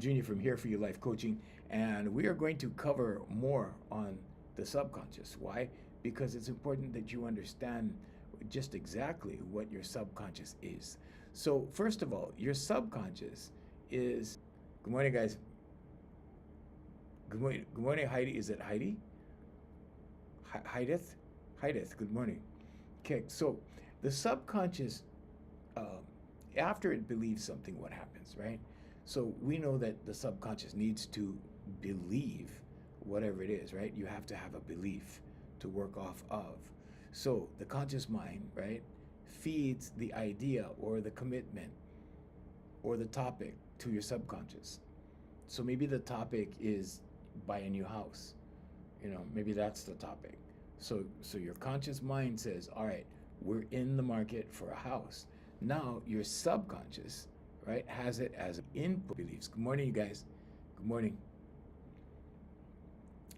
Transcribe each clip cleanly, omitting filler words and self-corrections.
Junior from Here For You Life Coaching, and we are going to cover more on the subconscious. Why? Because it's important that you understand just exactly what your subconscious is. So, first of all, your subconscious is. Good morning, guys. Good morning, Heidi. Is it Heidi? Heidith? Heidith, good morning. Okay, so the subconscious, after it believes something, what happens, right? So we know that the subconscious needs to believe whatever it is, right? You have to have a belief to work off of. So the conscious mind, right, feeds the idea or the commitment or the topic to your subconscious. So maybe the topic is buy a new house. Maybe that's the topic. So your conscious mind says, all right, we're in the market for a house. Now your subconscious, right, has it as input beliefs. Good morning, you guys. Good morning.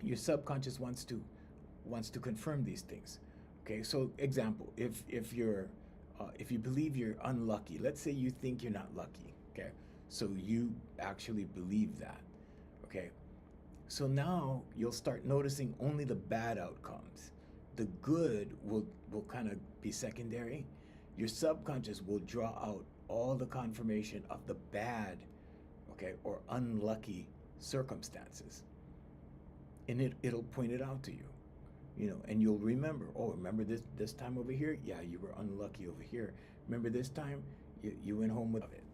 Your subconscious wants to confirm these things. Okay, so example, if you believe you're unlucky, let's say you think you're not lucky. Okay, so you actually believe that. Okay, so now you'll start noticing only the bad outcomes. The good will kind of be secondary. Your subconscious will draw out all the confirmation of the bad, okay, or unlucky circumstances. And it'll point it out to you, and you'll remember, remember this time over here? Yeah, you were unlucky over here. Remember this time? You went home with it,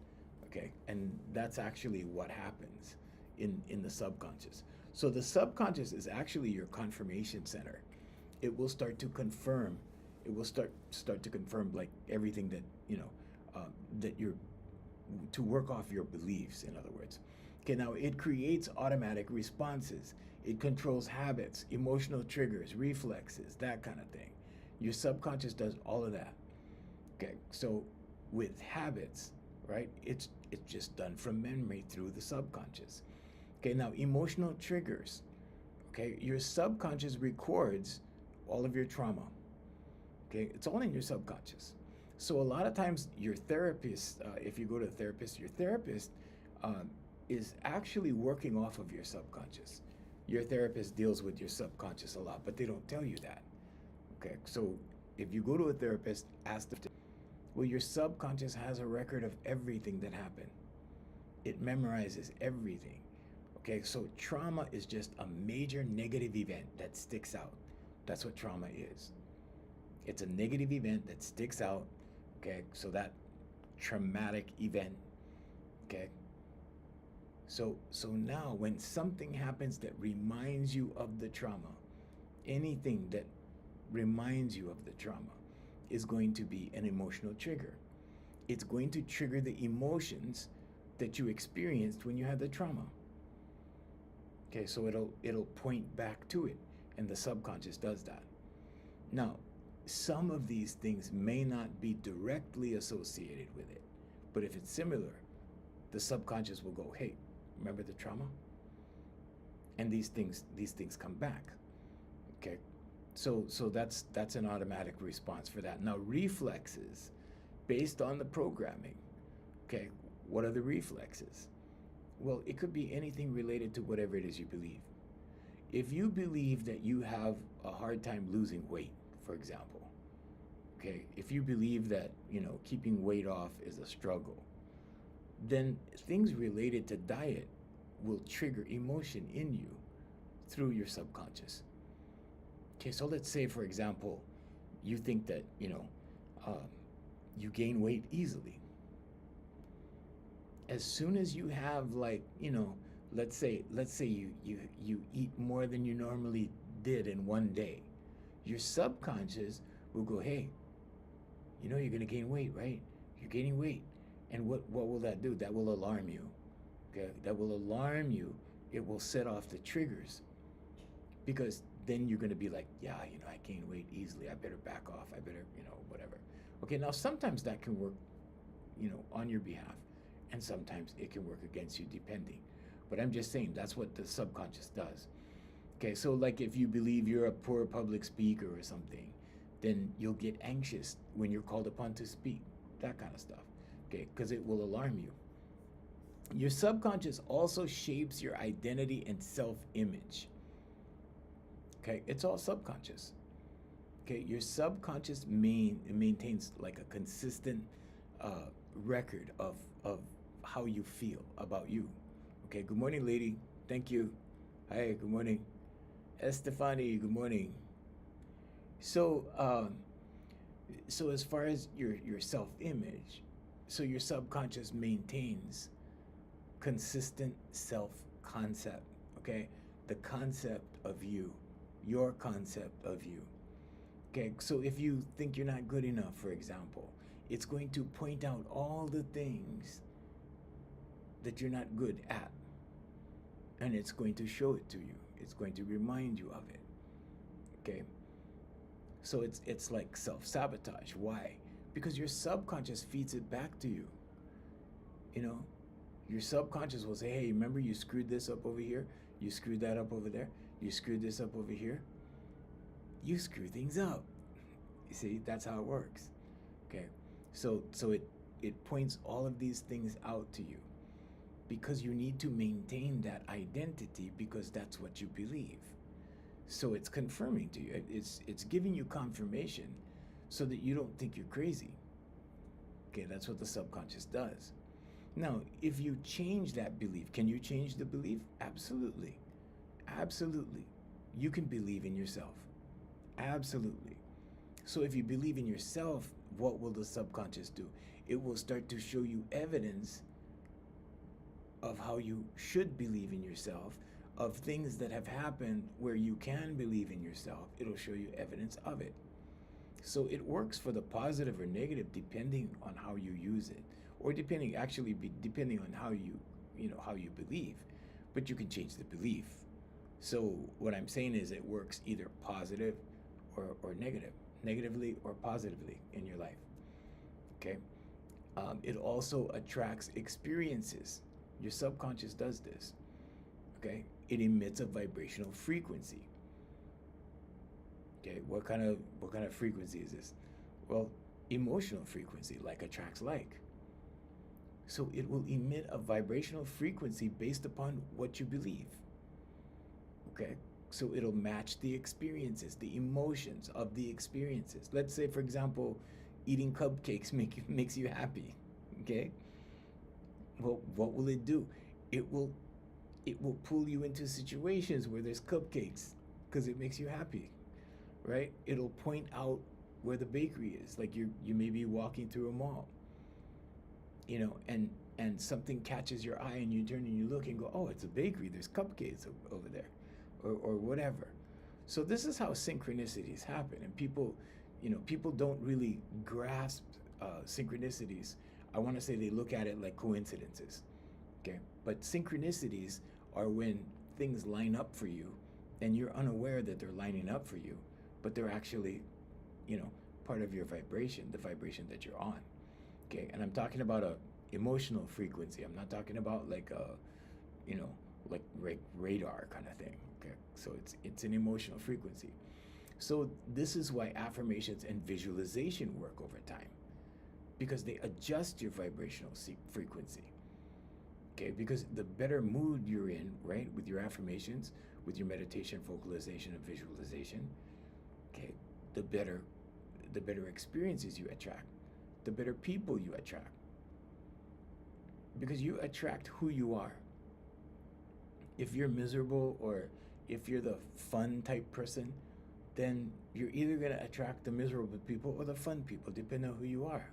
okay? And that's actually what happens in the subconscious. So the subconscious is actually your confirmation center. It will start to confirm. It will start to confirm like everything that that you're to work off your beliefs. In other words, okay. Now it creates automatic responses. It controls habits, emotional triggers, reflexes, that kind of thing. Your subconscious does all of that. Okay. So with habits, right? It's just done from memory through the subconscious. Okay. Now emotional triggers. Okay. Your subconscious records all of your trauma. Okay, it's all in your subconscious. So a lot of times your therapist, if you go to a therapist, your therapist is actually working off of your subconscious. Your therapist deals with your subconscious a lot, but they don't tell you that. Okay, so if you go to a therapist, ask them, well, your subconscious has a record of everything that happened. It memorizes everything. Okay, so trauma is just a major negative event that sticks out. That's what trauma is. It's a negative event that sticks out. Okay, so that traumatic event. Okay. So now when something happens that reminds you of the trauma, anything that reminds you of the trauma is going to be an emotional trigger. It's going to trigger the emotions that you experienced when you had the trauma. Okay, so it'll point back to it. And the subconscious does that. Now, some of these things may not be directly associated with it, but if it's similar, the subconscious will go, hey, remember the trauma? And these things come back. Okay, so that's an automatic response for that. Now, reflexes, based on the programming. Okay, what are the reflexes? Well, it could be anything related to whatever it is you believe. If you believe that you have a hard time losing weight, for example, okay, if you believe that, keeping weight off is a struggle, then things related to diet will trigger emotion in you through your subconscious. Okay, so let's say, for example, you think that, you gain weight easily. As soon as you have let's say you eat more than you normally did in one day, your subconscious will go, hey, you're going to gain weight, right? You're gaining weight. And what will that do? That will alarm you. Okay, that will alarm you. It will set off the triggers, because then you're going to be like, yeah, I gain weight easily. I better back off. I better, whatever. Okay, now sometimes that can work, on your behalf, and sometimes it can work against you, depending. But I'm just saying that's what the subconscious does. Okay, so like if you believe you're a poor public speaker or something, then you'll get anxious when you're called upon to speak, that kind of stuff. Okay, because it will alarm you. Your subconscious also shapes your identity and self-image. Okay, it's all subconscious. Okay, your subconscious maintains like a consistent record of how you feel about you. Okay, good morning, lady. Thank you. Hi, good morning. Estefani, good morning. So, so as far as your self-image, so your subconscious maintains consistent self-concept. Okay, the concept of you, your concept of you. Okay, so if you think you're not good enough, for example, it's going to point out all the things that you're not good at, and it's going to show it to you. It's going to remind you of it. Okay, so it's like self-sabotage. Why? Because your subconscious feeds it back to you. You know, your subconscious will say, hey, remember you screwed this up over here, you screwed that up over there, you screwed this up over here. You screw things up. You see, that's how it works. Okay, so it points all of these things out to you because you need to maintain that identity because that's what you believe. So it's confirming to you. It's giving you confirmation so that you don't think you're crazy. Okay, that's what the subconscious does. Now, if you change that belief, can you change the belief? Absolutely. Absolutely. You can believe in yourself. Absolutely. So if you believe in yourself, what will the subconscious do? It will start to show you evidence of how you should believe in yourself, of things that have happened where you can believe in yourself. It'll show you evidence of it. So it works for the positive or negative depending on how you use it, or depending on how how you believe. But you can change the belief. So what I'm saying is it works either positive or negative, negatively or positively in your life. Okay. It also attracts experiences. Your subconscious does this. Okay. It emits a vibrational frequency. Okay. What kind of frequency is this? Well, emotional frequency, like attracts like. So it will emit a vibrational frequency based upon what you believe. Okay. So it'll match the experiences, the emotions of the experiences. Let's say, for example, eating cupcakes makes you happy. Okay. Well, what will it do? It will pull you into situations where there's cupcakes because it makes you happy, right? It'll point out where the bakery is. Like you may be walking through a mall, and something catches your eye and you turn and you look and go, oh, it's a bakery. There's cupcakes over there. Or whatever. So this is how synchronicities happen, and people don't really grasp synchronicities. I want to say they look at it like coincidences, okay? But synchronicities are when things line up for you, and you're unaware that they're lining up for you, but they're actually, part of your vibration, the vibration that you're on, okay? And I'm talking about a emotional frequency. I'm not talking about like a, like radar kind of thing. Okay, so it's an emotional frequency. So this is why affirmations and visualization work over time, because they adjust your vibrational frequency. Okay, because the better mood you're in, right, with your affirmations, with your meditation, vocalization, and visualization, okay, the better experiences you attract, the better people you attract, because you attract who you are. If you're miserable or if you're the fun type person, then you're either going to attract the miserable people or the fun people, depending on who you are.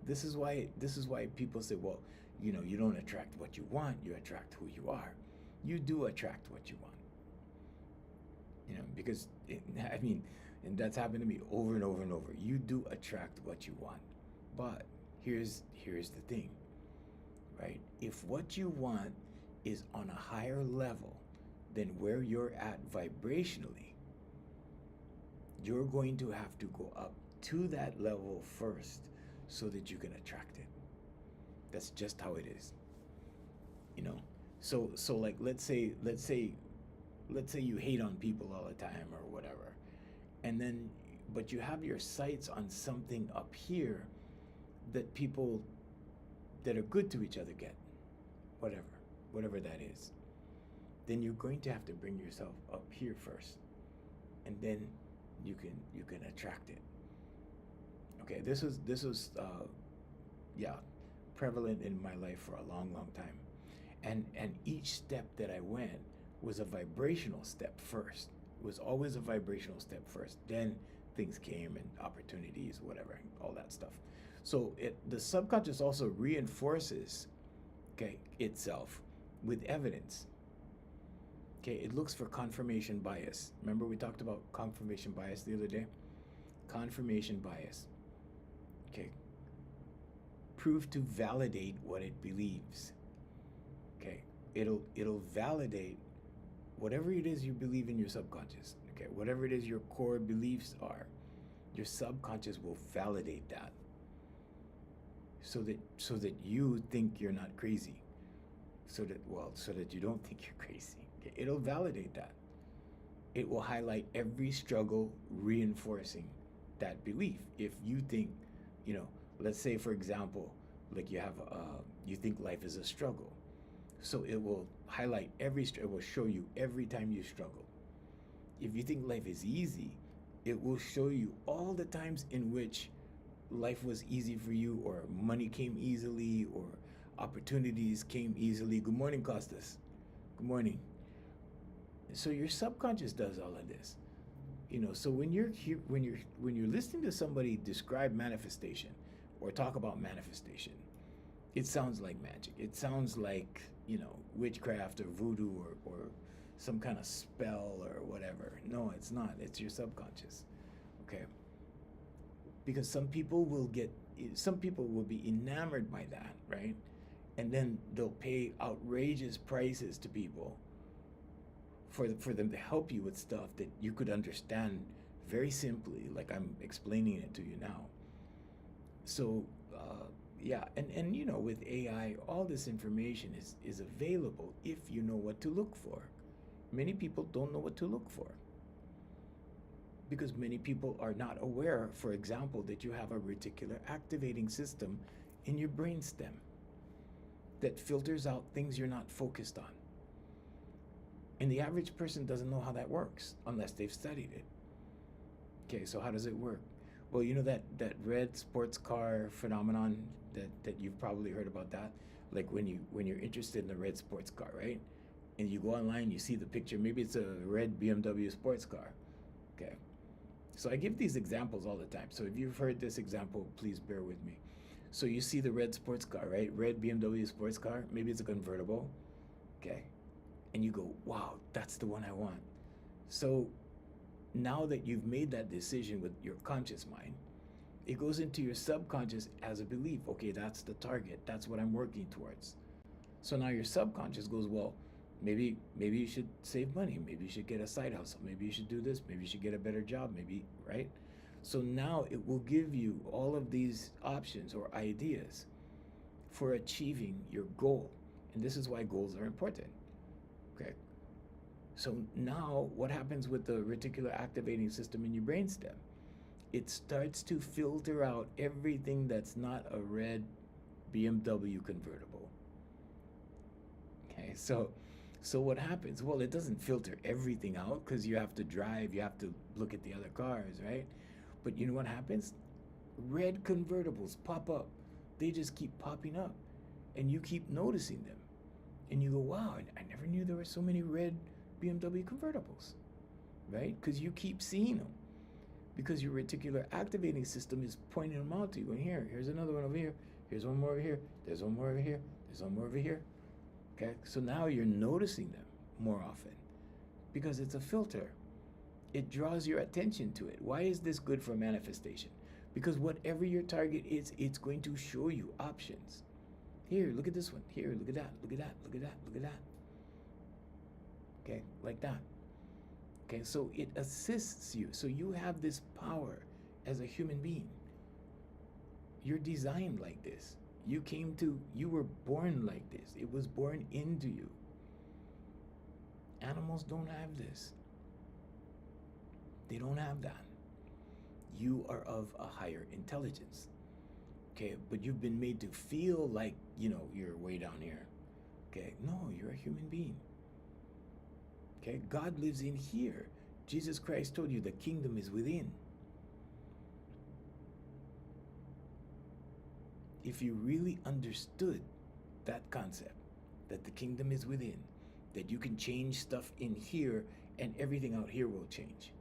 This is why people say, well, you don't attract what you want, you attract who you are. You do attract what you want. Because and that's happened to me over and over and over. You do attract what you want. But here's the thing, right? If what you want is on a higher level than where you're at vibrationally, you're going to have to go up to that level first so that you can attract it. That's just how it is. So like let's say you hate on people all the time or whatever, but you have your sights on something up here that people that are good to each other get. whatever, whatever that is, then you're going to have to bring yourself up here first, and then you can attract it. Okay, this was yeah, prevalent in my life for a long time, and each step that I went was a vibrational step first. It was always a vibrational step first. Then things came and opportunities, whatever, all that stuff. So the subconscious also reinforces, okay, itself with evidence. Okay, it looks for confirmation bias. Remember we talked about confirmation bias the other day? Confirmation bias. Okay. Proof to validate what it believes. Okay. It'll validate whatever it is you believe in your subconscious. Okay, whatever it is your core beliefs are, your subconscious will validate that. So that you think you're not crazy. So that you don't think you're crazy. Okay? It'll validate that. It will highlight every struggle, reinforcing that belief. If you think, let's say for example, like you think life is a struggle. So it will highlight it will show you every time you struggle. If you think life is easy, it will show you all the times in which life was easy for you, or money came easily, or opportunities came easily. Good morning, Costas. Good morning. So your subconscious does all of this. So when you're listening to somebody describe manifestation or talk about manifestation, it sounds like magic. It sounds like, witchcraft or voodoo or some kind of spell or whatever. No, it's not. It's your subconscious. Okay? Because some people will be enamored by that, right? And then they'll pay outrageous prices to people for them to help you with stuff that you could understand very simply, like I'm explaining it to you now. So yeah, and with AI, all this information is available if you know what to look for. Many people don't know what to look for, because many people are not aware, for example, that you have a reticular activating system in your brainstem that filters out things you're not focused on. And the average person doesn't know how that works unless they've studied it. Okay, so how does it work? Well, that red sports car phenomenon that you've probably heard about that. Like when you're interested in a red sports car, right? And you go online, you see the picture, maybe it's a red BMW sports car. Okay. So I give these examples all the time. So if you've heard this example, please bear with me. So you see the red sports car, right? Red BMW sports car, maybe it's a convertible. Okay. And you go, wow, that's the one I want. So now that you've made that decision with your conscious mind, it goes into your subconscious as a belief. Okay, that's the target. That's what I'm working towards. So now your subconscious goes, well, maybe you should save money. Maybe you should get a side hustle. Maybe you should do this. Maybe you should get a better job. Maybe, right? So now it will give you all of these options or ideas for achieving your goal. And this is why goals are important. Okay. So now what happens with the reticular activating system in your brainstem? It starts to filter out everything that's not a red BMW convertible. Okay, so what happens? Well, it doesn't filter everything out, because you have to drive, you have to look at the other cars, right? But you know what happens? Red convertibles pop up. They just keep popping up, and you keep noticing them. And you go, wow, I never knew there were so many red BMW convertibles, right? Because you keep seeing them. Because your reticular activating system is pointing them out to you. Going, here's another one over here. Here's one more over here. There's one more over here. There's one more over here. Okay, so now you're noticing them more often because it's a filter. It draws your attention to it. Why is this good for manifestation? Because whatever your target is, it's going to show you options. Here, look at this one. Here, look at that. Look at that. Look at that. Look at that. Okay, like that. Okay, so it assists you. So you have this power as a human being. You're designed like this. You were born like this. It was born into you. Animals don't have this. They don't have that. You are of a higher intelligence. Okay, but you've been made to feel like, you're way down here. Okay, no, you're a human being. Okay, God lives in here. Jesus Christ told you the kingdom is within. If you really understood that concept, that the kingdom is within, that you can change stuff in here and everything out here will change.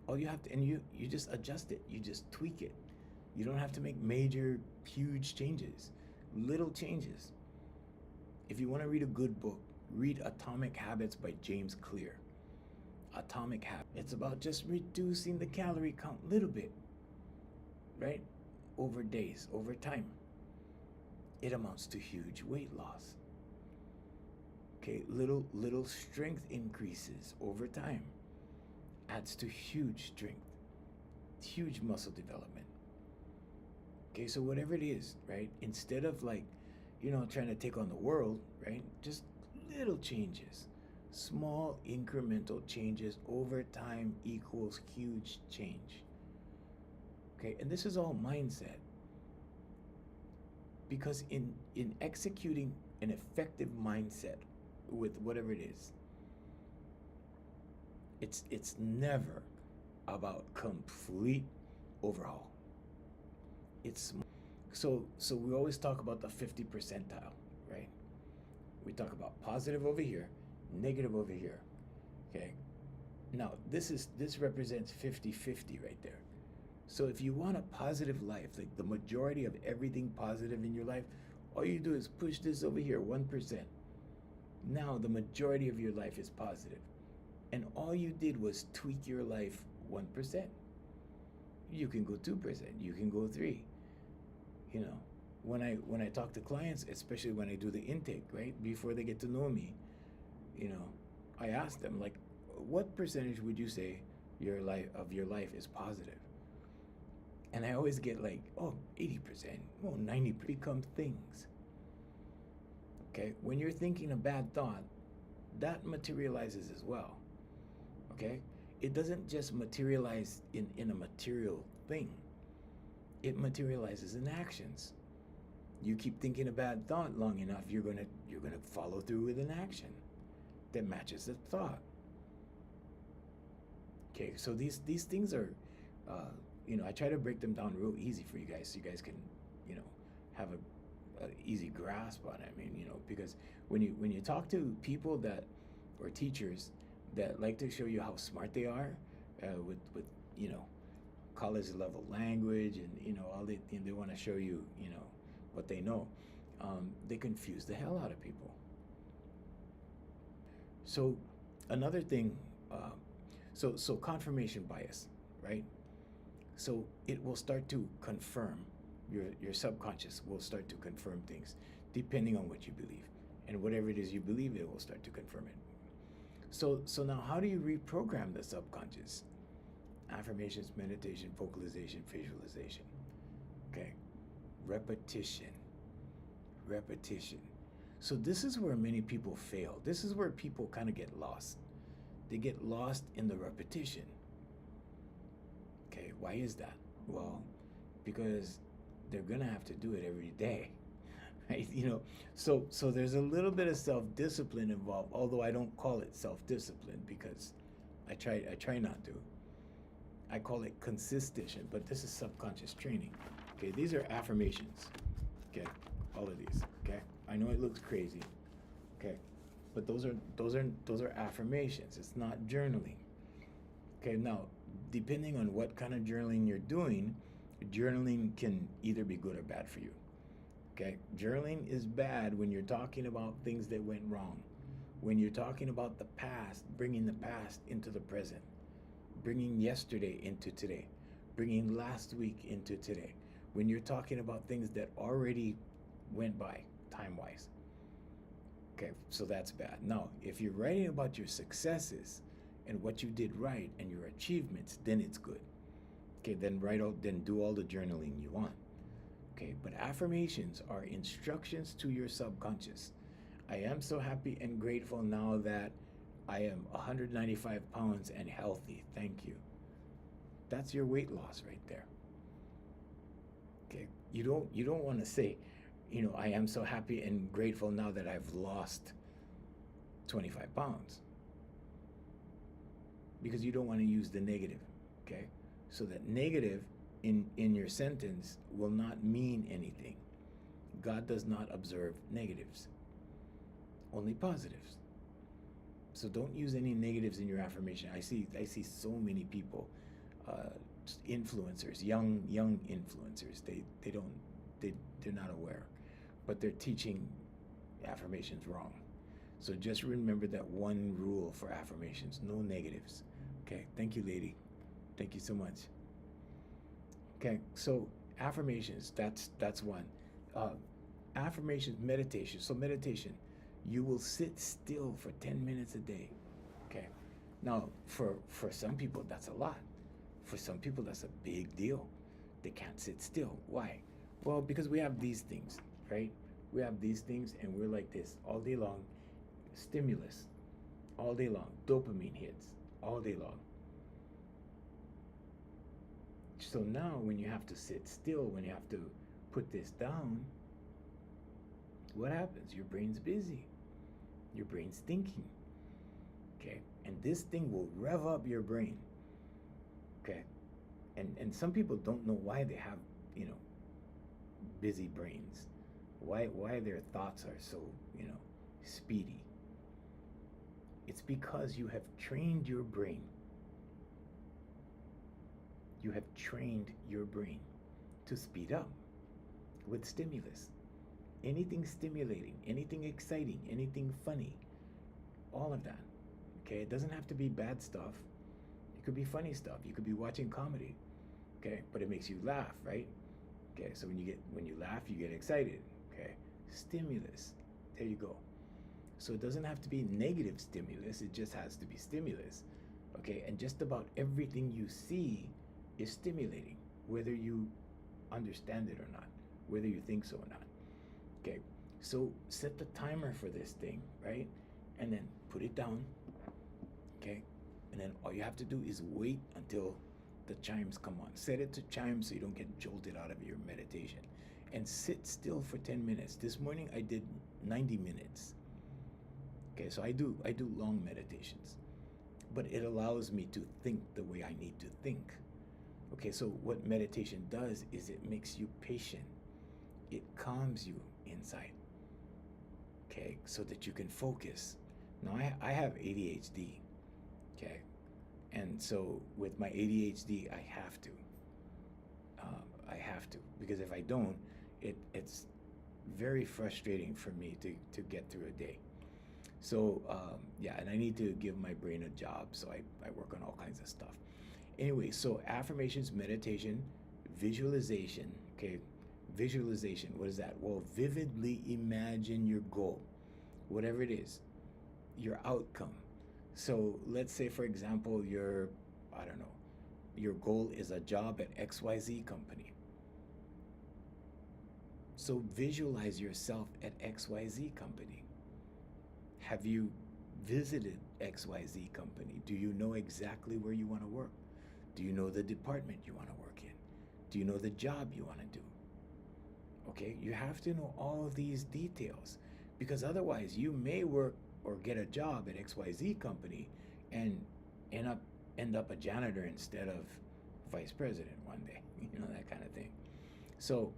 All you have to, and you just adjust it, you just tweak it. You don't have to make major, huge changes, little changes. If you want to read a good book, read Atomic Habits by James Clear. Atomic Habits. It's about just reducing the calorie count a little bit, right? Over days, over time. It amounts to huge weight loss. Okay, little strength increases over time adds to huge strength, huge muscle development. Okay, so whatever it is, right? Instead of like, trying to take on the world, right? Just little changes, small incremental changes over time equals huge change. Okay, and this is all mindset. Because in executing an effective mindset with whatever it is, it's never about complete overhaul. It's so we always talk about the 50 percentile, right? We talk about positive over here, negative over here. Okay. Now this represents 50-50 right there. So if you want a positive life, like the majority of everything positive in your life, all you do is push this over here, 1%. Now the majority of your life is positive. And all you did was tweak your life 1%. You can go 2%, you can go 3%. When I talk to clients, especially when I do the intake, right? Before they get to know me, I ask them, like, what percentage would you say your life is positive? And I always get like, 80%, 90% become things. Okay, when you're thinking a bad thought, that materializes as well. Okay, it doesn't just materialize in a material thing. It materializes in actions. You keep thinking a bad thought long enough, you're gonna follow through with an action that matches the thought. Okay, so these things are, I try to break them down real easy for you guys, so you guys can, have a easy grasp on it. I mean, because when you talk to people or teachers that like to show you how smart they are, with college level language and all they want to show you what they know, they confuse the hell out of people. So another thing, so confirmation bias, right? So it will start to confirm, your subconscious will start to confirm things depending on what you believe, and whatever it is you believe, it will start to confirm it. So now how do you reprogram the subconscious? Affirmations, meditation, vocalization, visualization. Okay, repetition. So this is where many people fail. This is where people kind of get lost. They get lost in the repetition. Okay, why is that? Well, because they're gonna have to do it every day, right? So there's a little bit of self-discipline involved, although I don't call it self-discipline because I try not to. I call it consistent, but this is subconscious training. Okay, these are affirmations. Okay, all of these. Okay, I know it looks crazy. Okay, but those are affirmations. It's not journaling. Okay, now depending on what kind of journaling you're doing, journaling can either be good or bad for you. Okay, journaling is bad when you're talking about things that went wrong. When you're talking about the past, bringing the past into the present, bringing yesterday into today, bringing last week into today. When you're talking about things that already went by time-wise. Okay, so that's bad. Now, if you're writing about your successes and what you did right and your achievements, then it's good. Okay, then do all the journaling you want. Okay, but affirmations are instructions to your subconscious. I am so happy and grateful now that I am 195 pounds and healthy. Thank you. That's your weight loss right there. Okay, you don't want to say, I am so happy and grateful now that I've lost 25 pounds. Because you don't want to use the negative, okay? So that negative in your sentence will not mean anything. God does not observe negatives, only positives. So don't use any negatives in your affirmation. I see so many people, influencers, young influencers. They're not aware, but they're teaching affirmations wrong. So just remember that one rule for affirmations: no negatives. Okay, thank you, lady. Thank you so much. Okay, so affirmations, that's one. Affirmations, meditation. So meditation, you will sit still for 10 minutes a day. Okay. Now, for some people, that's a lot. For some people, that's a big deal. They can't sit still. Why? Well, because we have these things, right? We have these things, and we're like this all day long. Stimulus, all day long. Dopamine hits, all day long. So now when you have to sit still, when you have to put this down, what happens? Your brain's busy. Your brain's thinking. Okay? And this thing will rev up your brain. Okay? And some people don't know why they have, busy brains. Why their thoughts are so, speedy. It's because you have trained your brain. You have trained your brain to speed up with stimulus. Anything stimulating, anything exciting, anything funny, all of that. Okay, it doesn't have to be bad stuff. It could be funny stuff. You could be watching comedy. Okay, but it makes you laugh, right? Okay, so when you laugh, you get excited. Okay, stimulus. There you go. So it doesn't have to be negative stimulus. It just has to be stimulus. Okay, and just about everything you see is stimulating, whether you understand it or not, whether you think so or not. Okay, so set the timer for this thing, right? And then put it down, okay? And then all you have to do is wait until the chimes come on. Set it to chimes so you don't get jolted out of your meditation. And sit still for 10 minutes. This morning I did 90 minutes. Okay, so I do long meditations, but it allows me to think the way I need to think. Okay, so what meditation does is it makes you patient. It calms you inside. Okay, so that you can focus. Now I have ADHD. Okay, and so with my ADHD, I have to, because if I don't, it's very frustrating for me to get through a day. So yeah, and I need to give my brain a job, so I work on all kinds of stuff. Anyway, so affirmations, meditation, visualization. Okay, visualization, what is that? Well, vividly imagine your goal, whatever it is, your outcome. So let's say, for example, your goal is a job at XYZ company. So visualize yourself at XYZ company. Have you visited XYZ company? Do you know exactly where you want to work? Do you know the department you want to work in? Do you know the job you want to do? Okay, you have to know all of these details, because otherwise you may work or get a job at XYZ company and end up a janitor instead of vice president one day, that kind of thing. So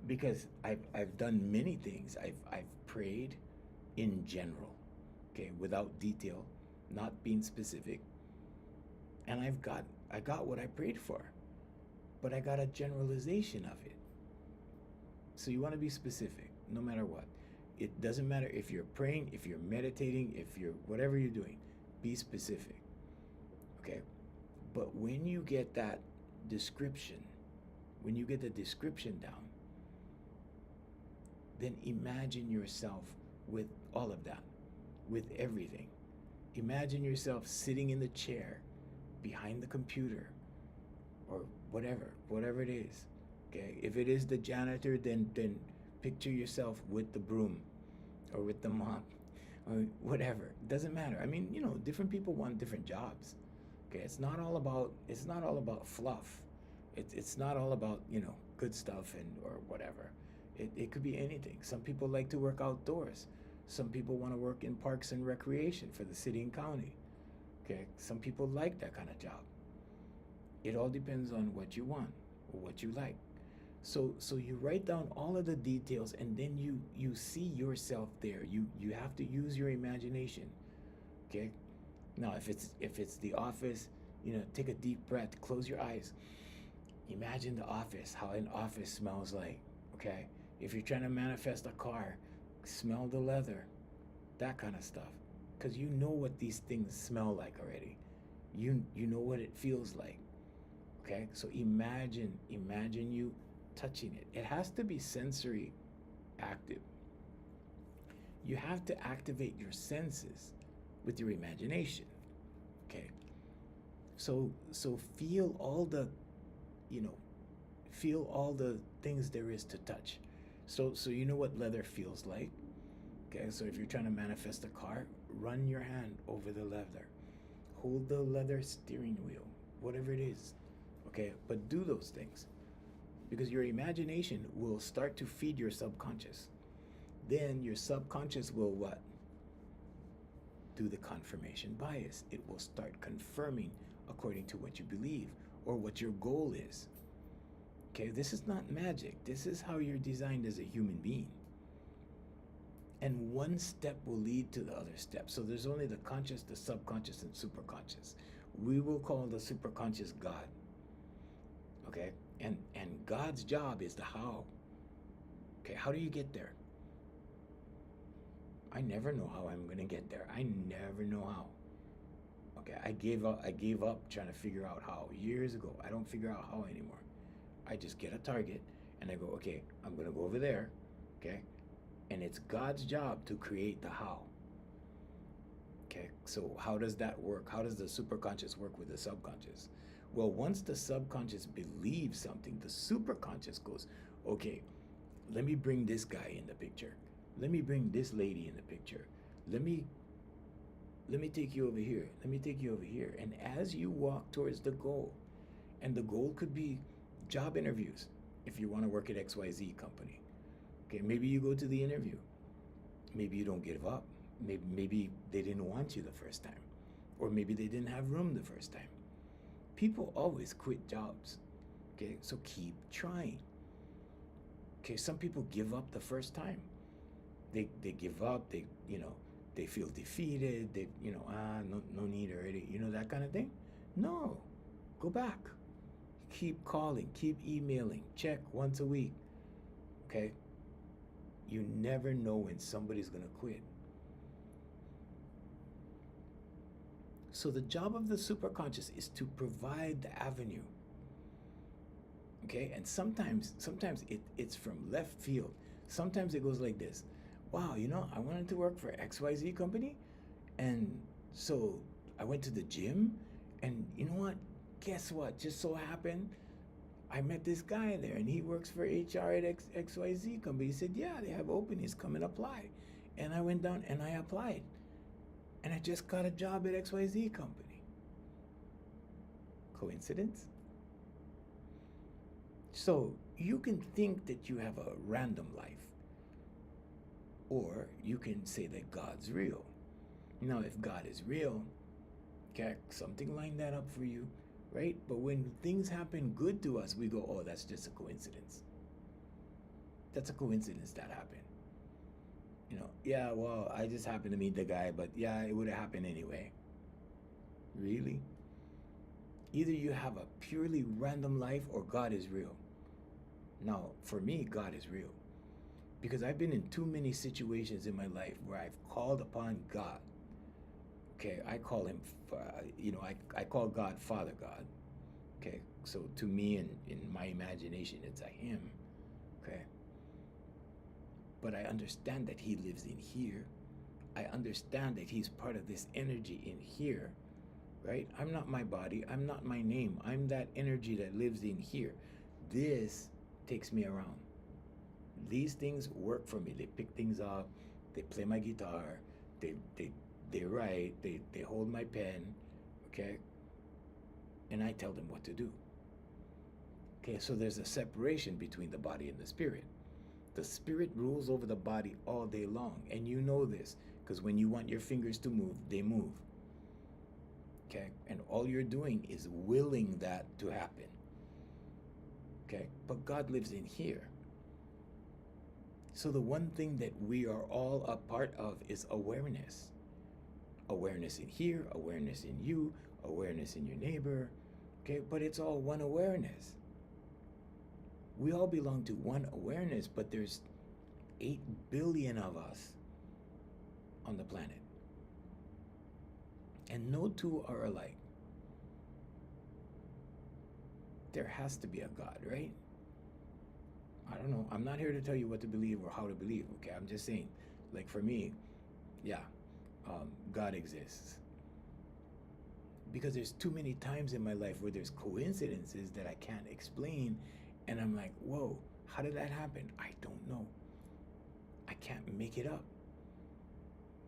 because I've done many things. I've prayed in general, okay, without detail, not being specific, and I got what I prayed for, but I got a generalization of it. So you want to be specific no matter what. It doesn't matter if you're praying, if you're meditating, if you're whatever you're doing, be specific. Okay? But when you get that description, when you get the description down, then imagine yourself with all of that, with everything. Imagine yourself sitting in the chair behind the computer or whatever it is. Okay? If it is the janitor, then picture yourself with the broom or with the mop or whatever. It doesn't matter. I mean, different people want different jobs. Okay, it's not all about fluff. It's not all about, good stuff or whatever. It could be anything. Some people like to work outdoors. Some people want to work in parks and recreation for the city and county. Okay, some people like that kind of job. It all depends on what you want or what you like. So you write down all of the details, and then you see yourself there. You have to use your imagination. Okay, now if it's the office, take a deep breath, close your eyes, imagine the office, how an office smells like. Okay, if you're trying to manifest a car, smell the leather, that kind of stuff, because you know what these things smell like already. You know what it feels like. Okay, so imagine you touching it. It has to be sensory active. You have to activate your senses with your imagination. Okay, so you know feel all the things there is to touch. So you know what leather feels like. Okay, so if you're trying to manifest a car, run your hand over the leather, hold the leather steering wheel, whatever it is. Okay, but do those things, because your imagination will start to feed your subconscious. Then your subconscious will what? Do the confirmation bias. It will start confirming according to what you believe or what your goal is. Okay, this is not magic. This is how you're designed as a human being. And one step will lead to the other step. So there's only the conscious, the subconscious, and superconscious. We will call the superconscious God. Okay, and God's job is the how. Okay, how do you get there? I never know how I'm gonna get there. I never know how. Okay, I gave up trying to figure out how years ago. I don't figure out how anymore. I just get a target and I go, okay, I'm gonna go over there. Okay, and it's God's job to create the how. Okay, so how does that work? How does the superconscious work with the subconscious? Well, once the subconscious believes something, the superconscious goes, okay, let me bring this guy in the picture. Let me bring this lady in the picture. Let me take you over here. Let me take you over here. And as you walk towards the goal, and the goal could be job interviews if you want to work at XYZ company. Okay, maybe you go to the interview. Maybe you don't give up. Maybe they didn't want you the first time. Or maybe they didn't have room the first time. People always quit jobs. Okay, so keep trying. Okay, some people give up the first time. They give up, they feel defeated, no need already, that kind of thing. No, go back. Keep calling, keep emailing, check once a week. Okay? You never know when somebody's gonna quit. So the job of the superconscious is to provide the avenue. Okay, and sometimes it's from left field. Sometimes it goes like this. Wow, I wanted to work for XYZ company, and so I went to the gym, and you know what? Guess what? Just so happened, I met this guy there, and he works for HR at XYZ company. He said, yeah, they have openings, come and apply. And I went down and I applied. And I just got a job at XYZ company. Coincidence? So you can think that you have a random life, or you can say that God's real. Now, if God is real, okay, something lined that up for you, right? But when things happen good to us, we go, oh, that's just a coincidence. That's a coincidence that happened. Yeah, well, I just happened to meet the guy, but yeah, it would have happened anyway. Really? Either you have a purely random life or God is real. Now, for me, God is real. Because I've been in too many situations in my life where I've called upon God. Okay, I call him, I call God Father God. Okay, so to me, in my imagination, it's a him. Okay. But I understand that he lives in here. I understand that he's part of this energy in here, right? I'm not my body. I'm not my name. I'm that energy that lives in here. This takes me around. These things work for me. They pick things up. They play my guitar. They write. They hold my pen. Okay? And I tell them what to do. Okay, so there's a separation between the body and the spirit. The spirit rules over the body all day long. And you know this because when you want your fingers to move, they move. Okay? And all you're doing is willing that to happen. Okay? But God lives in here. So the one thing that we are all a part of is awareness. Awareness in here, awareness in you, awareness in your neighbor. Okay? But it's all one awareness. We all belong to one awareness, but there's 8 billion of us on the planet. And no two are alike. There has to be a God, right? I don't know. I'm not here to tell you what to believe or how to believe, okay? I'm just saying, like for me, yeah, God exists. Because there's too many times in my life where there's coincidences that I can't explain, and I'm like, whoa, how did that happen? I don't know. I can't make it up.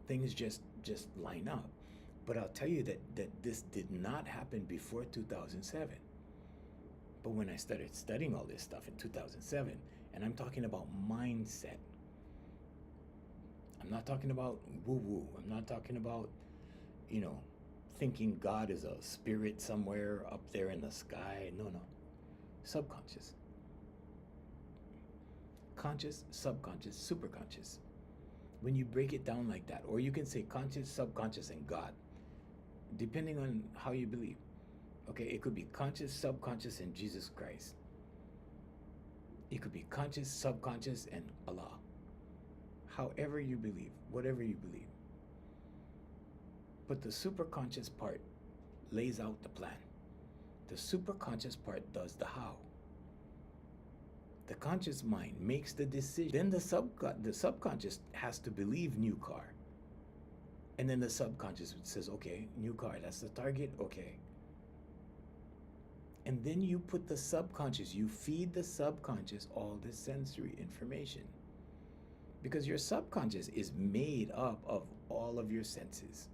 Things just line up. But I'll tell you that this did not happen before 2007. But when I started studying all this stuff in 2007, and I'm talking about mindset, I'm not talking about woo-woo. I'm not talking about, thinking God is a spirit somewhere up there in the sky. No. Subconscious. Conscious, subconscious, superconscious. When you break it down like that, or you can say conscious, subconscious, and God, depending on how you believe. Okay, it could be conscious, subconscious, and Jesus Christ. It could be conscious, subconscious, and Allah. However you believe, whatever you believe. But the superconscious part lays out the plan. The superconscious part does the how. The conscious mind makes the decision. Then the subconscious has to believe new car. And then the subconscious says, okay, new car, that's the target, okay. And then you put the subconscious, you feed the subconscious all this sensory information. Because your subconscious is made up of all of your senses.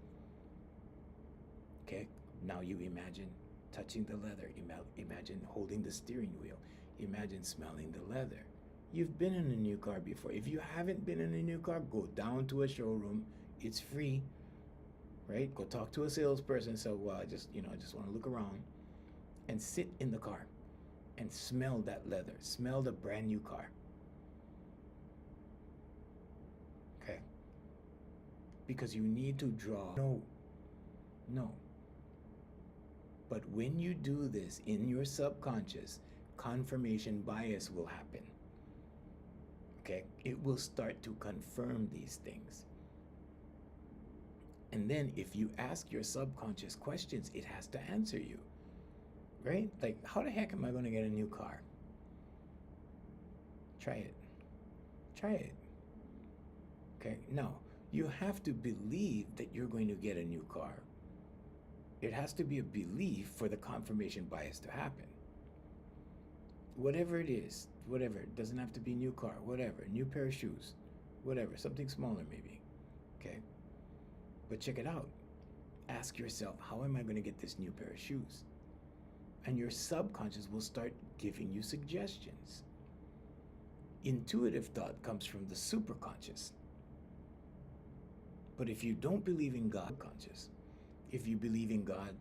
Okay, now you imagine touching the leather, imagine holding the steering wheel, imagine smelling the leather. You've been in a new car before. If you haven't been in a new car, go down to a showroom. It's free, right? Go talk to a salesperson. So I just want to look around and sit in the car and smell that leather. Smell the brand new car. Okay? Because you need to draw. No. But when you do this in your subconscious, confirmation bias will happen. Okay? It will start to confirm these things. And then if you ask your subconscious questions, it has to answer you. Right? Like, how the heck am I going to get a new car? Try it. Okay? Now, you have to believe that you're going to get a new car. It has to be a belief for the confirmation bias to happen. Whatever it is, whatever. It doesn't have to be new car, whatever. New pair of shoes, whatever. Something smaller maybe. Okay? But check it out. Ask yourself, how am I going to get this new pair of shoes? And your subconscious will start giving you suggestions. Intuitive thought comes from the superconscious. But if you don't believe in God, conscious. If you believe in God,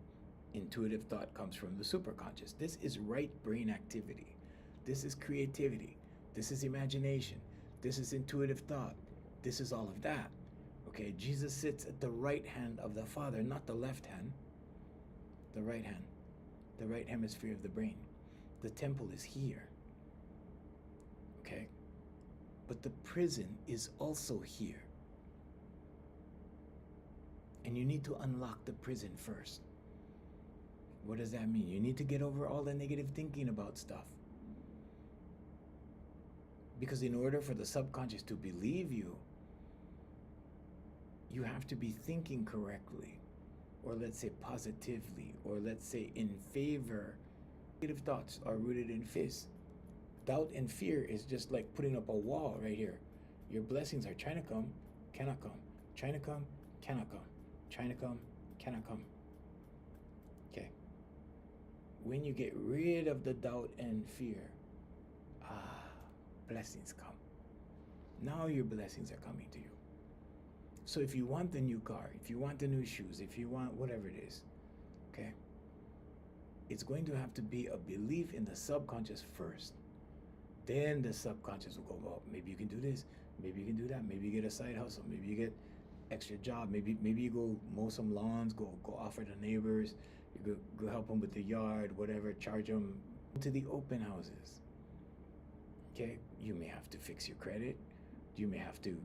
intuitive thought comes from the superconscious. This is right brain activity. This is creativity. This is imagination. This is intuitive thought. This is all of that. Okay, Jesus sits at the right hand of the Father, not the left hand. The right hand. The right hemisphere of the brain. The temple is here. Okay? But the prison is also here. And you need to unlock the prison first. What does that mean? You need to get over all the negative thinking about stuff. Because in order for the subconscious to believe you, you have to be thinking correctly. Or let's say positively. Or let's say in favor. Negative thoughts are rooted in fears. Doubt and fear is just like putting up a wall right here. Your blessings are trying to come, cannot come. Trying to come, cannot come. Trying to come, cannot come. Okay. When you get rid of the doubt and fear, blessings come. Now your blessings are coming to you. So if you want the new car, if you want the new shoes, if you want whatever it is, okay, it's going to have to be a belief in the subconscious first. Then the subconscious will go, well, maybe you can do this, maybe you can do that, maybe you get a side hustle, maybe you get extra job, maybe you go mow some lawns, go offer the neighbors, you go help them with the yard, whatever, charge them to the open houses. Okay, you may have to fix your credit, you may have to,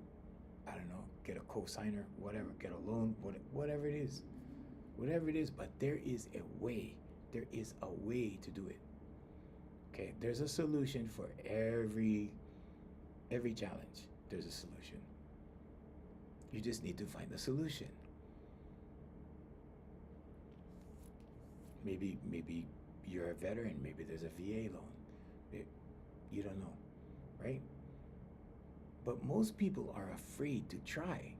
I don't know, get a co-signer, whatever, get a loan, whatever it is, but there is a way to do it. Okay, there's a solution for every challenge. There's a solution. You just need to find the solution. Maybe you're a veteran, maybe there's a VA loan. You don't know, right? But most people are afraid to try.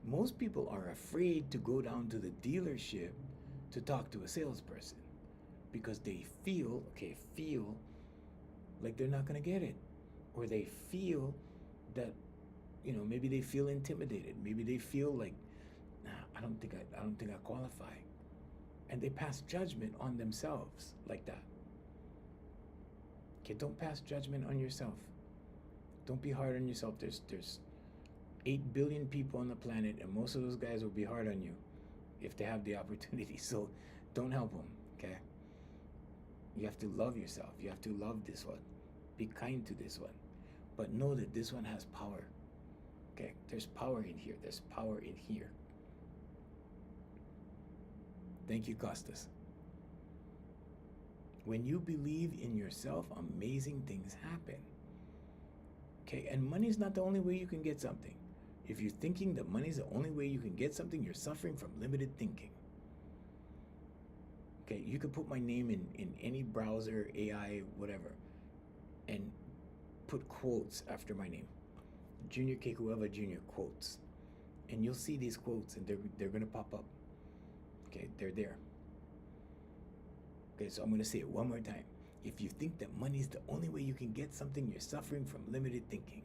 Most people are afraid to go down to the dealership to talk to a salesperson because they feel like they're not going to get it, or they feel that, maybe they feel intimidated. Maybe they feel like, nah, I don't think I qualify, and they pass judgment on themselves like that. Okay, don't pass judgment on yourself. Don't be hard on yourself. There's 8 billion people on the planet, and most of those guys will be hard on you if they have the opportunity. So don't help them, okay? You have to love yourself. You have to love this one. Be kind to this one. But know that this one has power, okay? There's power in here. There's power in here. Thank you, Costas. When you believe in yourself, amazing things happen. Okay, and money's not the only way you can get something. If you're thinking that money's the only way you can get something, you're suffering from limited thinking. Okay, you could put my name in any browser, AI, whatever, and put quotes after my name. Junior Kekuewa Jr. quotes. And you'll see these quotes, and they're gonna pop up. Okay, they're there. Okay, so I'm gonna say it one more time. If you think that money is the only way you can get something, you're suffering from limited thinking.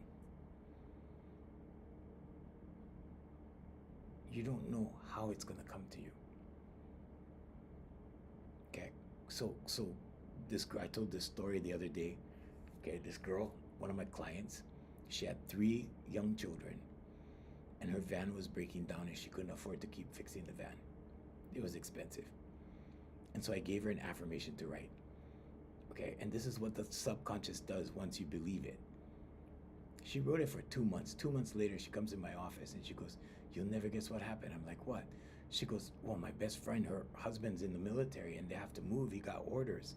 You don't know how it's gonna come to you. Okay, so this girl, I told this story the other day. Okay, this girl, one of my clients, she had 3 young children, and her van was breaking down, and she couldn't afford to keep fixing the van. It was expensive. And so I gave her an affirmation to write. Okay, and this is what the subconscious does once you believe it. She wrote it for 2 months. 2 months later, she comes in my office and she goes, "You'll never guess what happened." I'm like, "What?" She goes, "Well, my best friend, her husband's in the military and they have to move. He got orders.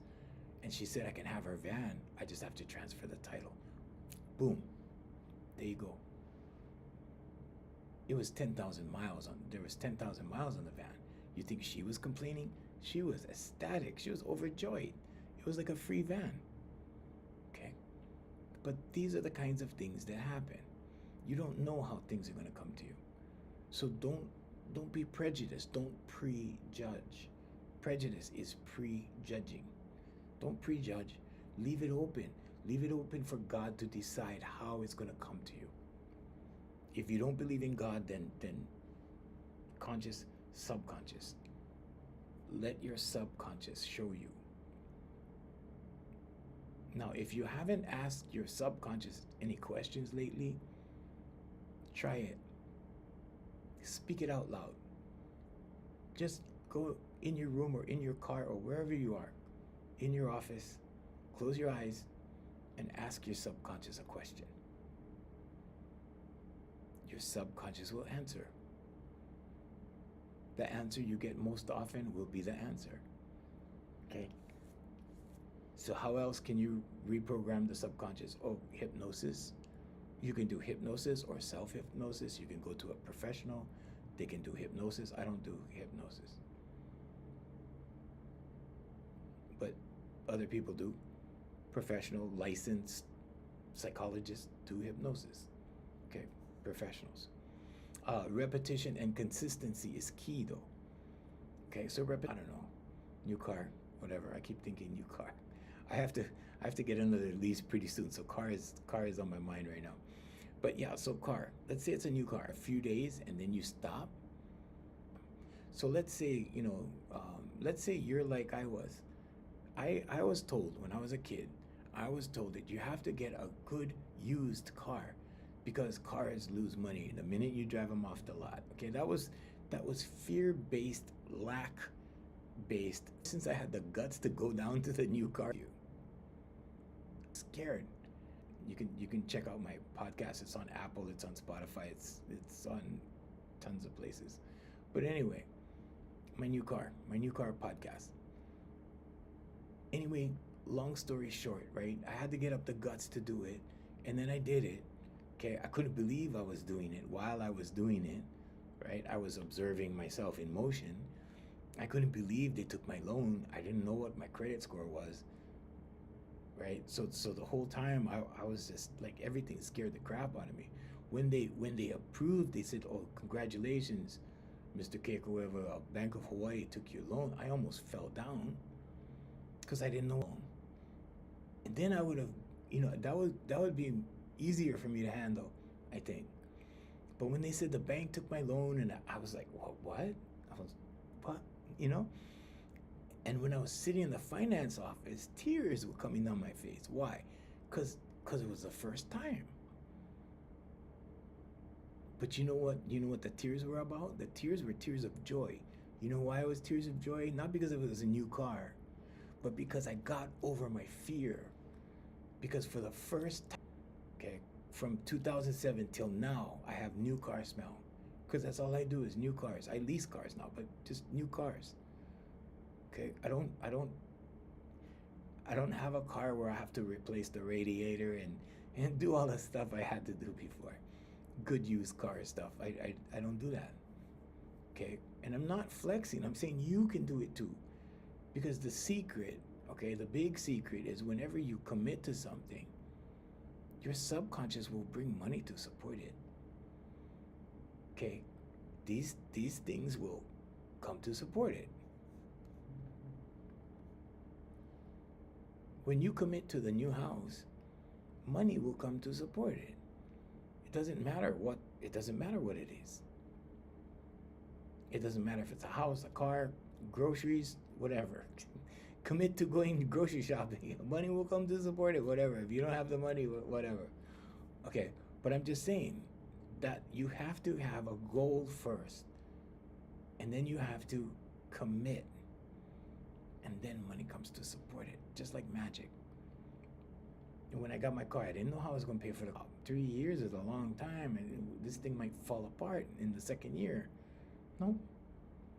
And she said I can have her van. I just have to transfer the title." Boom. There you go. It was 10,000 miles on, there was 10,000 miles on the van. You think she was complaining? She was ecstatic. She was overjoyed. It was like a free van. Okay? But these are the kinds of things that happen. You don't know how things are going to come to you. So don't be prejudiced. Don't prejudge. Prejudice is prejudging. Don't prejudge. Leave it open. Leave it open for God to decide how it's going to come to you. If you don't believe in God, then conscious, subconscious. Let your subconscious show you. Now, if you haven't asked your subconscious any questions lately, try it. Speak it out loud. Just go in your room or in your car or wherever you are, in your office, close your eyes and ask your subconscious a question. Your subconscious will answer. The answer you get most often will be the answer. Okay? So how else can you reprogram the subconscious? Oh, hypnosis. You can do hypnosis or self-hypnosis. You can go to a professional. They can do hypnosis. I don't do hypnosis. But other people do. Professional, licensed psychologists do hypnosis. Okay, professionals. Repetition and consistency is key though. Okay, so I don't know, new car, whatever. I keep thinking new car. I have to get another lease pretty soon. So car is on my mind right now. But yeah, so car. Let's say it's a new car, a few days, and then you stop. So let's say, let's say you're like I was. I was told when I was a kid, I was told that you have to get a good used car because cars lose money the minute you drive them off the lot. Okay, that was fear-based, lack-based. Since I had the guts to go down to the new car, scared. You can check out my podcast. It's on Apple. It's on Spotify. It's on tons of places. But anyway, my new car podcast. Anyway, long story short, right? I had to get up the guts to do it, and then I did it. Okay, I couldn't believe I was doing it while I was doing it, right? I was observing myself in motion. I couldn't believe they took my loan. I didn't know what my credit score was, right? So the whole time I was just like, everything scared the crap out of me. When they approved, they said, "Oh, congratulations, Mr. Kekuewa, Bank of Hawaii took your loan." I almost fell down because I didn't know. And then I would have, that would be easier for me to handle, I think. But when they said the bank took my loan, and I was like, what? I was, what? And when I was sitting in the finance office, tears were coming down my face. Why? Because it was the first time. But you know what? You know what the tears were about? The tears were tears of joy. You know why it was tears of joy? Not because it was a new car, but because I got over my fear. Because for the first time, okay, from 2007 till now, I have new car smell. Because that's all I do is new cars. I lease cars now, but just new cars. Okay, I don't have a car where I have to replace the radiator and do all the stuff I had to do before. Good used car stuff. I don't do that. Okay, and I'm not flexing. I'm saying you can do it too. Because the secret, okay, the big secret is whenever you commit to something, your subconscious will bring money to support it. Okay, these things will come to support it. When you commit to the new house, money will come to support it. It doesn't matter what it is. It doesn't matter if it's a house, a car, groceries, whatever. Commit to going grocery shopping. Money will come to support it, whatever. If you don't have the money, whatever. Okay, but I'm just saying that you have to have a goal first, and then you have to commit, and then money comes to support it, just like magic. And when I got my car, I didn't know how I was going to pay for the car. 3 years is a long time, and this thing might fall apart in the second year. No,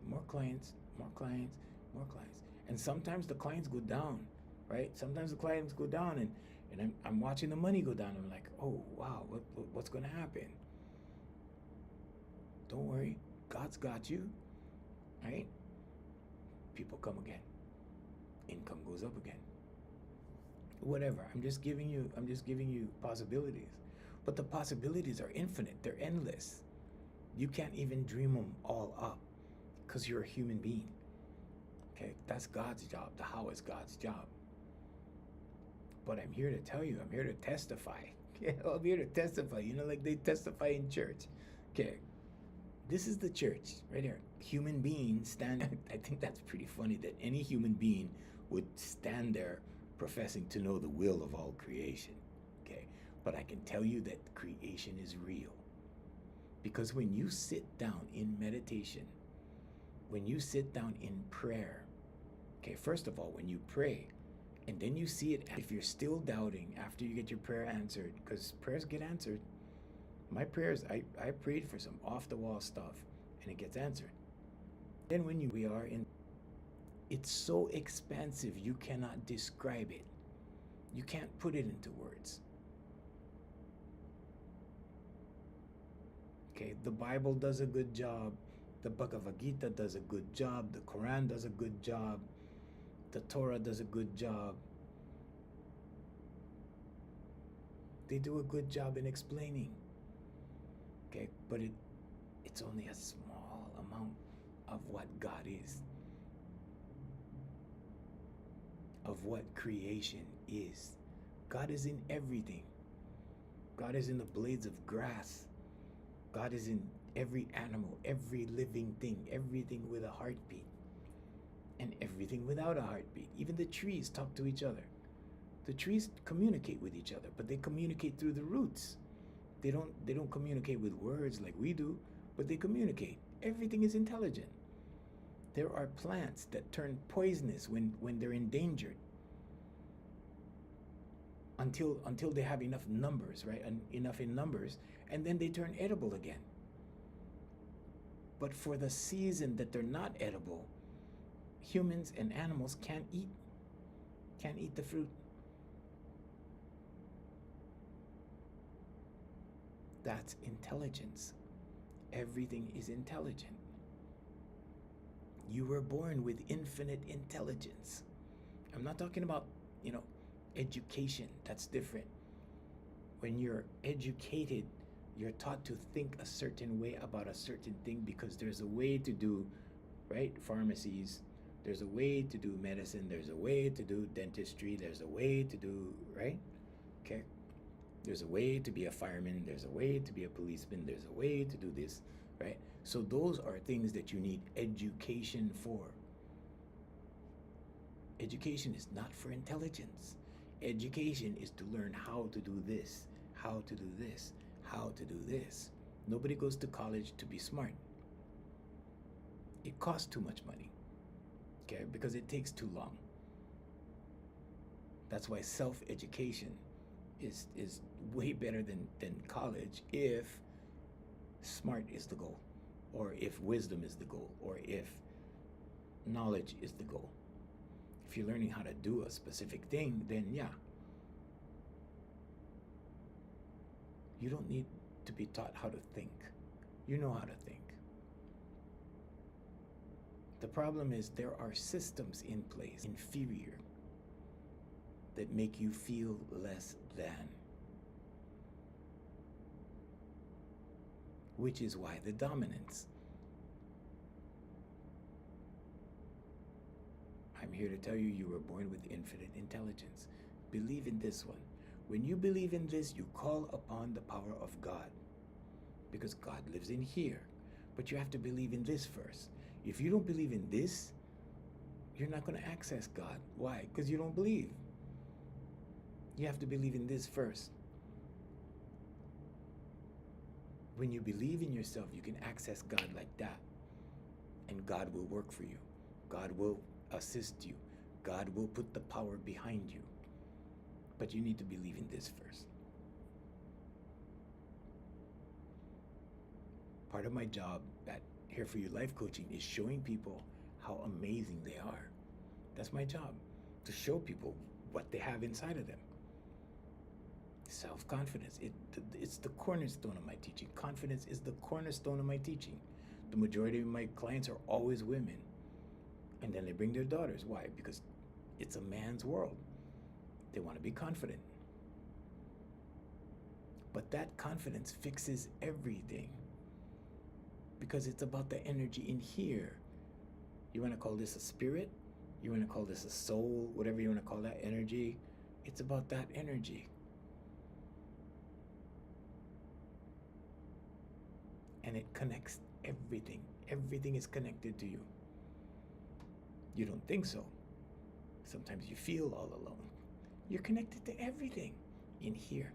more clients, more clients, more clients. And sometimes the clients go down, right? Sometimes the clients go down, and I'm watching the money go down. I'm like, oh, wow, what's going to happen? Don't worry, God's got you, right? People come again. Income goes up again. Whatever. I'm just giving you possibilities. But the possibilities are infinite. They're endless. You can't even dream them all up because you're a human being. Okay, that's God's job. The how is God's job. But I'm here to tell you, I'm here to testify. Okay, I'm here to testify. Like they testify in church. Okay, this is the church right here. Human being stand. I think that's pretty funny that any human being would stand there professing to know the will of all creation. Okay, but I can tell you that creation is real. Because when you sit down in meditation, when you sit down in prayer, okay, first of all, when you pray, and then you see it, if you're still doubting after you get your prayer answered, because prayers get answered. My prayers, I prayed for some off-the-wall stuff, and it gets answered. Then it's so expansive, you cannot describe it. You can't put it into words. Okay, the Bible does a good job. The Bhagavad Gita does a good job. The Quran does a good job. The Torah does a good job. They do a good job in explaining. Okay, but it's only a small amount of what God is, of what creation is. God is in everything. God is in the blades of grass. God is in every animal, every living thing, everything with a heartbeat, and everything without a heartbeat. Even the trees talk to each other. The trees communicate with each other, but they communicate through the roots. They don't communicate with words like we do, but they communicate. Everything is intelligent. There are plants that turn poisonous when they're endangered until they have enough numbers, right? Enough in numbers, and then they turn edible again. But for the season that they're not edible, humans and animals can't eat the fruit. That's intelligence. Everything is intelligent. You were born with infinite intelligence. I'm not talking about, education. That's different. When you're educated, you're taught to think a certain way about a certain thing because there's a way to do, right, pharmacies. There's a way to do medicine. There's a way to do dentistry. There's a way to do, right? Okay. There's a way to be a fireman. There's a way to be a policeman. There's a way to do this, right? So those are things that you need education for. Education is not for intelligence. Education is to learn how to do this, how to do this, how to do this. Nobody goes to college to be smart. It costs too much money, okay? Because it takes too long. That's why self-education is way better than college if smart is the goal, or if wisdom is the goal, or if knowledge is the goal. If you're learning how to do a specific thing, then yeah. You don't need to be taught how to think. You know how to think. The problem is there are systems in place, inferior, that make you feel less than. Which is why the dominance. I'm here to tell you, you were born with infinite intelligence. Believe in this one. When you believe in this, you call upon the power of God, because God lives in here. But you have to believe in this first. If you don't believe in this, you're not going to access God. Why? Because you don't believe. You have to believe in this first. When you believe in yourself, you can access God like that. And God will work for you. God will assist you. God will put the power behind you. But you need to believe in this first. Part of my job at Here For You Life Coaching is showing people how amazing they are. That's my job, to show people what they have inside of them. Self-confidence, it's the cornerstone of my teaching. Confidence is the cornerstone of my teaching. The majority of my clients are always women. And then they bring their daughters. Why? Because it's a man's world. They want to be confident. But that confidence fixes everything, because it's about the energy in here. You want to call this a spirit? You want to call this a soul? Whatever you want to call that energy. It's about that energy. And it connects everything. Everything is connected to you. You don't think so. Sometimes you feel all alone. You're connected to everything in here.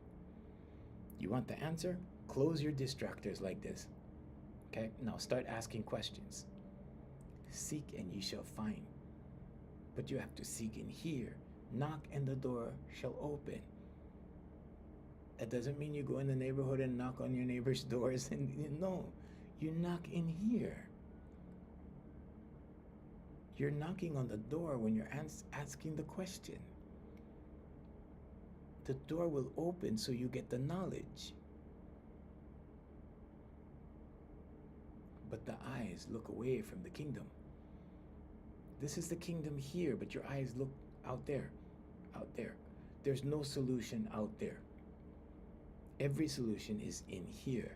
You want the answer? Close your distractors like this. Okay? Now start asking questions. Seek and ye shall find. But you have to seek in here. Knock and the door shall open. That doesn't mean you go in the neighborhood and knock on your neighbor's doors. No, you knock in here. You're knocking on the door when you're asking the question. The door will open so you get the knowledge. But the eyes look away from the kingdom. This is the kingdom here, but your eyes look out there, out there. There's no solution out there. Every solution is in here.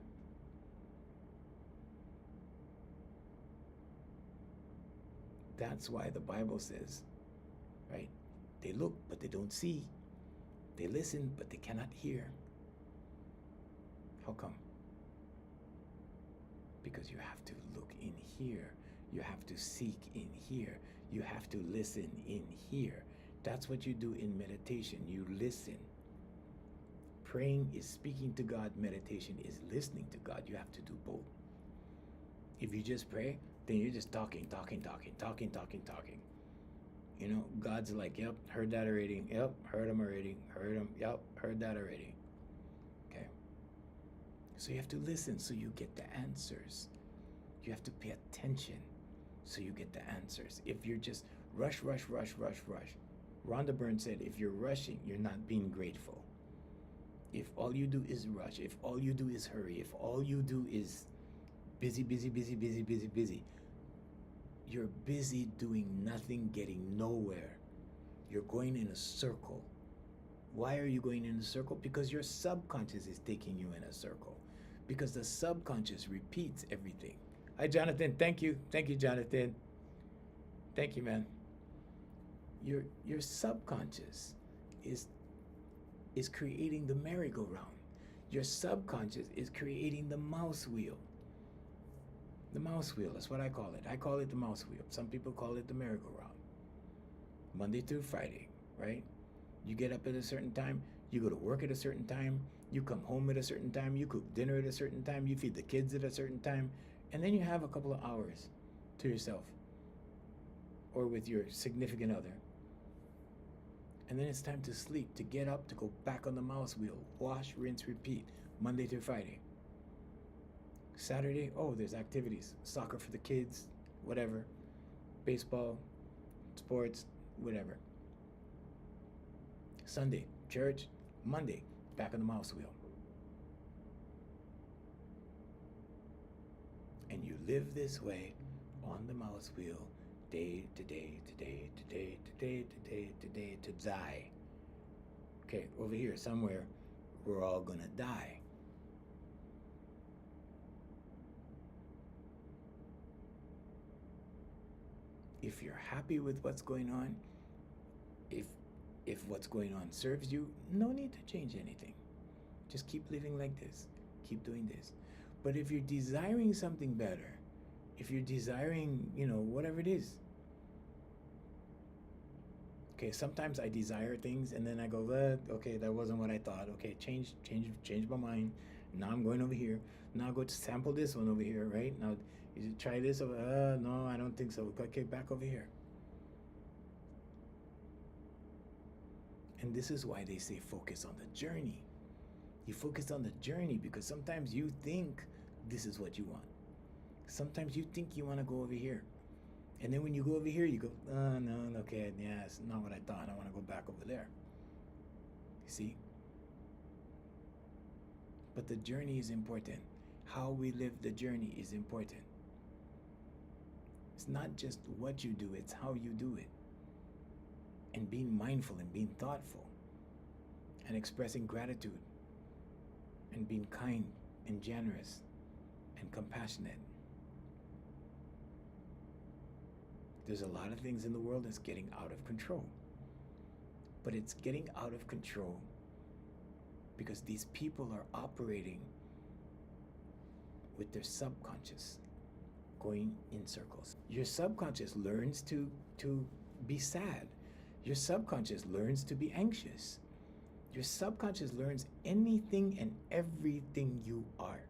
That's why the Bible says, right? They look, but they don't see. They listen, but they cannot hear. How come? Because you have to look in here. You have to seek in here. You have to listen in here. That's what you do in meditation. You listen. Praying is speaking to God. Meditation is listening to God. You have to do both. If you just pray, then you're just talking. You know, God's like, yep, heard that already. Yep, heard him already. Heard him. Yep, heard that already. Okay. So you have to listen so you get the answers. You have to pay attention so you get the answers. If you're just rush. Rhonda Byrne said, if you're rushing, you're not being grateful. If all you do is rush, if all you do is hurry, if all you do is busy, you're busy doing nothing, getting nowhere. You're going in a circle. Why are you going in a circle? Because your subconscious is taking you in a circle. Because the subconscious repeats everything. Hi, Jonathan. Thank you. Thank you, Jonathan. Thank you, man. Your subconscious is creating the merry-go-round. Your subconscious is creating the mouse wheel. The mouse wheel, that's what I call it. I call it the mouse wheel. Some people call it the merry-go-round. Monday through Friday, right? You get up at a certain time, you go to work at a certain time, you come home at a certain time, you cook dinner at a certain time, you feed the kids at a certain time, and then you have a couple of hours to yourself or with your significant other. And then it's time to sleep, to get up, to go back on the mouse wheel. Wash, rinse, repeat, Monday through Friday. Saturday, oh, there's activities. Soccer for the kids, whatever. Baseball, sports, whatever. Sunday, church. Monday, back on the mouse wheel. And you live this way on the mouse wheel, day to day to die. Okay, over here somewhere, we're all gonna die. If you're happy with what's going on, if what's going on serves you, no need to change anything. Just keep living like this. Keep doing this. But if you're desiring something better, if you're desiring, whatever it is. Okay, sometimes I desire things and then I go, okay, that wasn't what I thought. Okay, change my mind. Now I'm going over here. Now go to sample this one over here, right? Now you try this over. No, I don't think so. Okay, back over here. And this is why they say focus on the journey. You focus on the journey because sometimes you think this is what you want. Sometimes you think you want to go over here. And then when you go over here, you go, no, okay, yeah, it's not what I thought. I want to go back over there. You see? But the journey is important. How we live the journey is important. It's not just what you do, it's how you do it. And being mindful and being thoughtful and expressing gratitude and being kind and generous and compassionate. There's a lot of things in the world that's getting out of control. But it's getting out of control because these people are operating with their subconscious going in circles. Your subconscious learns to be sad. Your subconscious learns to be anxious. Your subconscious learns anything and everything you are.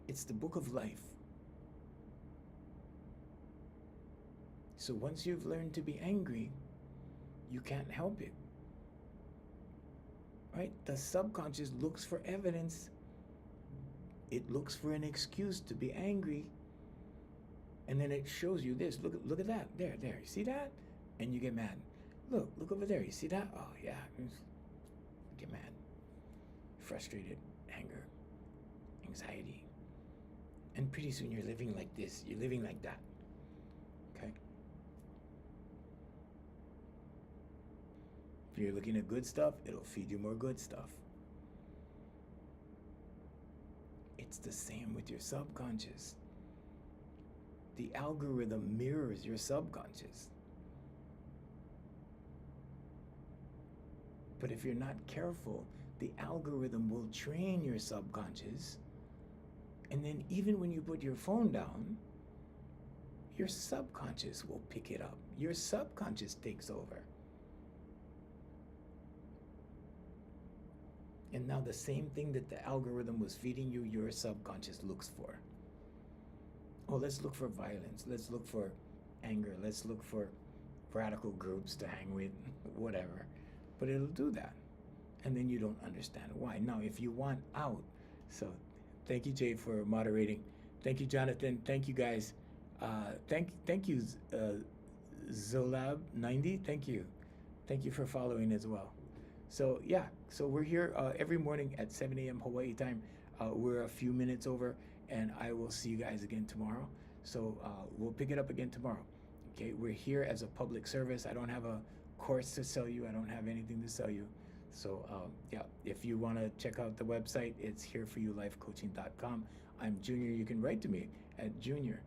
It's the book of life. So once you've learned to be angry, you can't help it. Right? The subconscious looks for evidence. It looks for an excuse to be angry. And then it shows you this. Look at that. There. You see that? And you get mad. Look over there. You see that? Oh, yeah. Get mad. Frustrated. Anger. Anxiety. And pretty soon you're living like this. You're living like that. Okay? If you're looking at good stuff, it'll feed you more good stuff. It's the same with your subconscious. The algorithm mirrors your subconscious. But if you're not careful, the algorithm will train your subconscious. And then even when you put your phone down, your subconscious will pick it up. Your subconscious takes over. And now the same thing that the algorithm was feeding you, your subconscious looks for. Oh, let's look for violence. Let's look for anger. Let's look for radical groups to hang with, whatever. But it'll do that. And then you don't understand why. Now, if you want out, so thank you, Jay, for moderating. Thank you, Jonathan. Thank you, guys. Thank you, Zolab90. Thank you. Thank you for following as well. So yeah, so we're here every morning at 7 a.m. Hawaii time. We're a few minutes over, and I will see you guys again tomorrow. So we'll pick it up again tomorrow. Okay, we're here as a public service. I don't have a course to sell you. I don't have anything to sell you. So yeah, if you want to check out the website, it's hereforyoulifecoaching.com. I'm Junior. You can write to me at junior@herefor